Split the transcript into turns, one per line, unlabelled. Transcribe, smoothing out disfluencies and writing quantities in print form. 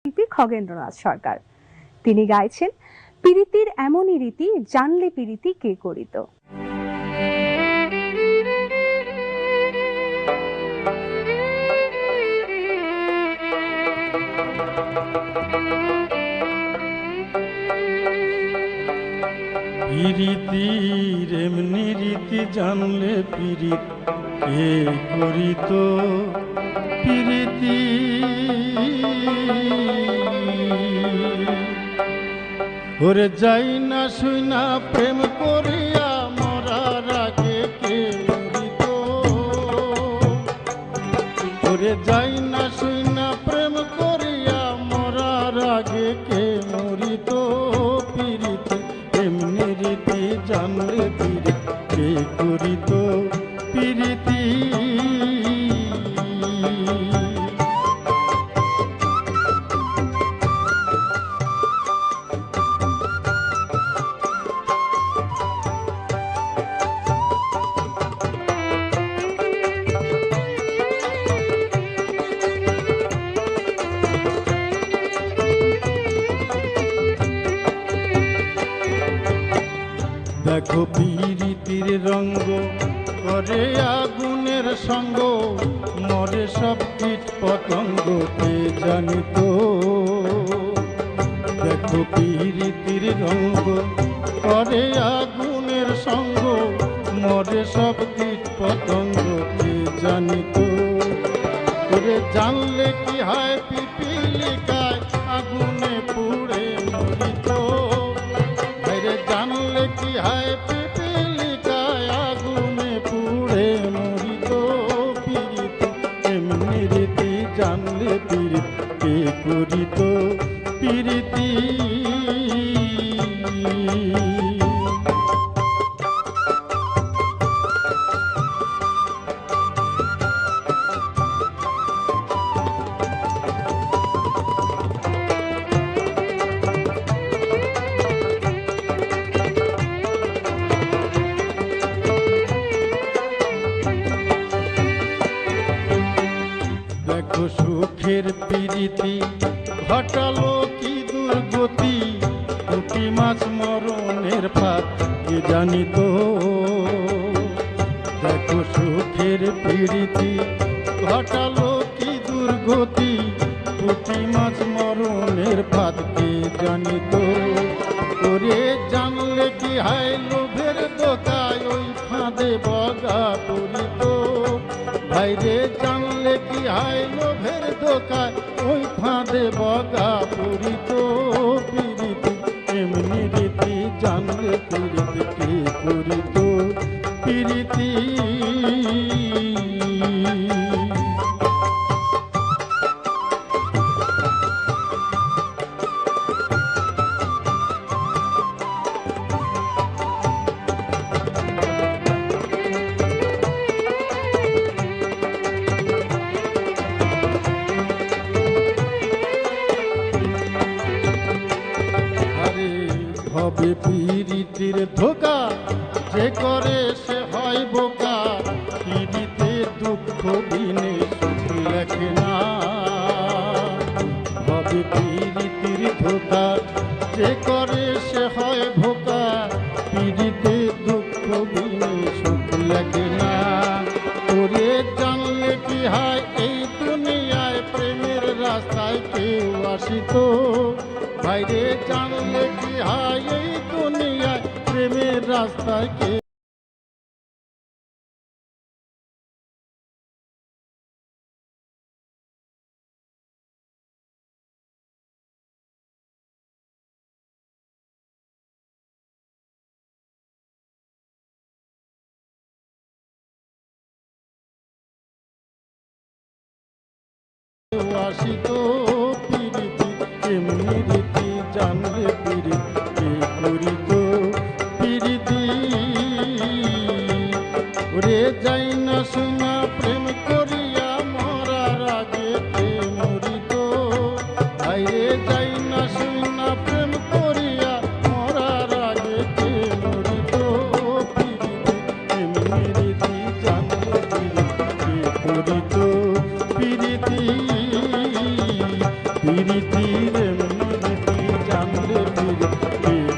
শিল্পী খগেন্দ্রনাথ সরকার। তিনি গাইছেন পিরিতির এমনই রীতি, জানলে পিরিতি কে করিত।
পিরিতির এমনি রীতি, জানলে পিরিত কে করিত। পিরিতি ওরে যাই না শুই না প্রেম করিয়া মরার আগে কে মরিত। ওরে যাই না শুই না প্রেম করিয়া মরার আগে কে মরিত। পিরিতি এমনি রীতি, জানলে পিরিত কে করিত। পিরিতি দেখো পিরিতির রঙ্গ করে আগুনের সঙ্গ, মরে সব কীট পতঙ্গ কে জানিত। দেখো পিরিতির রঙ্গ করে আগুনের সঙ্গ, মরে সব কীট পতঙ্গ কে জানিত। করে জানলে কি হয় পিপিলিকায় আগুনে পুড়ে মরিত। জানলে কি হয় পিপিলিকায় আগুনে পুড়ে মরিত। পিরিতি এমনি রীতি, জানলে পিরিত কে করিত। পিরিতি দেখো সুখের পিরিতি ঘটালো কি দুর্গতি, পুঁটি মাছ মরণের ফাঁদ কে জানিত। দেখো সুখের পিরিতি ঘটালো কি দুর্গতি, পুঁটি মাছ মরণের ফাঁদ কে জানিত। ওরে জানলে কি হয় লোভের দোকায় ওই ফাঁদে বগা পড়িত। ভাইরে জানলে কি হয় লোভের দোকায় ওই ফাঁদে বগা পড়িত। পিরিতি এমনি রীতি, জানলে পিরিতি কে করিত। পিরিতি হবে পিরিতির ধোকা, যে করে সে হয় বোকা। পিরিতে দুঃখ দিনে সুখ লেখে না। হবে পিরিতির ধোকা, যে করে সে হয় ভোকা। পিরিতে দুঃখ দিনে সুখ লেখে না। ওরে জানলে কি হয় এই দুনিয়ায় প্রেমের রাস্তায় কেউ আসিত। ভাইরে জানলে কি হয় এই দুনিয়ায় প্রেমের রাস্তায় কে। আসিত। পিরিতি এমনি রীতি, জানলে পিরিতি কে করিত। পিরিতি ওরে যাই না শুনা প্রেম করিয়া মরার আগে কে মরিত। আইরে যাই না শুনা প্রেম করিয়া মরার আগে কে মরিত। পিরিতি এমনি রীতি, জানলে পিরিতি কে করিত। পিরিতি পিরিতি এমনি রীতি জানলে পিরিতি